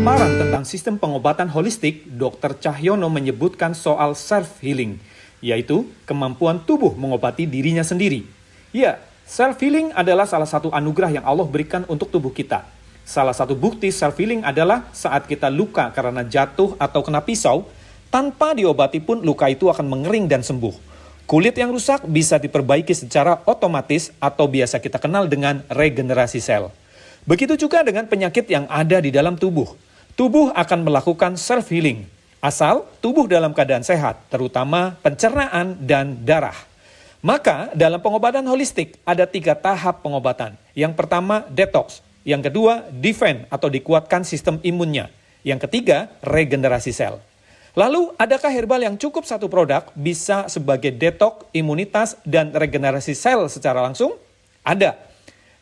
paparan tentang sistem pengobatan holistik, Dr. Cahyono menyebutkan soal self-healing, yaitu kemampuan tubuh mengobati dirinya sendiri. Ya, self-healing adalah salah satu anugerah yang Allah berikan untuk tubuh kita. Salah satu bukti self-healing adalah saat kita luka karena jatuh atau kena pisau, tanpa diobati pun luka itu akan mengering dan sembuh. Kulit yang rusak bisa diperbaiki secara otomatis atau biasa kita kenal dengan regenerasi sel. Begitu juga dengan penyakit yang ada di dalam tubuh. Tubuh akan melakukan self-healing, asal tubuh dalam keadaan sehat, terutama pencernaan dan darah. Maka dalam pengobatan holistik ada 3 tahap pengobatan. Yang pertama detox, yang kedua defense atau dikuatkan sistem imunnya, yang ketiga regenerasi sel. Lalu adakah herbal yang cukup satu produk bisa sebagai detox, imunitas, dan regenerasi sel secara langsung? Ada.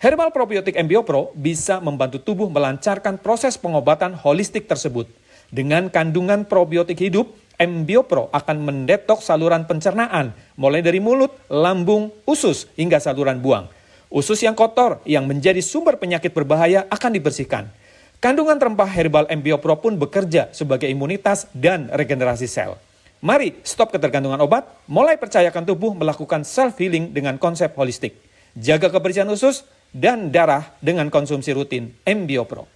Herbal probiotik MBioPro bisa membantu tubuh melancarkan proses pengobatan holistik tersebut. Dengan kandungan probiotik hidup, MBioPro akan mendetoks saluran pencernaan, mulai dari mulut, lambung, usus, hingga saluran buang. Usus yang kotor yang menjadi sumber penyakit berbahaya akan dibersihkan. Kandungan rempah herbal MBioPro pun bekerja sebagai imunitas dan regenerasi sel. Mari stop ketergantungan obat, mulai percayakan tubuh melakukan self-healing dengan konsep holistik. Jaga kebersihan usus dan darah dengan konsumsi rutin MBioPro.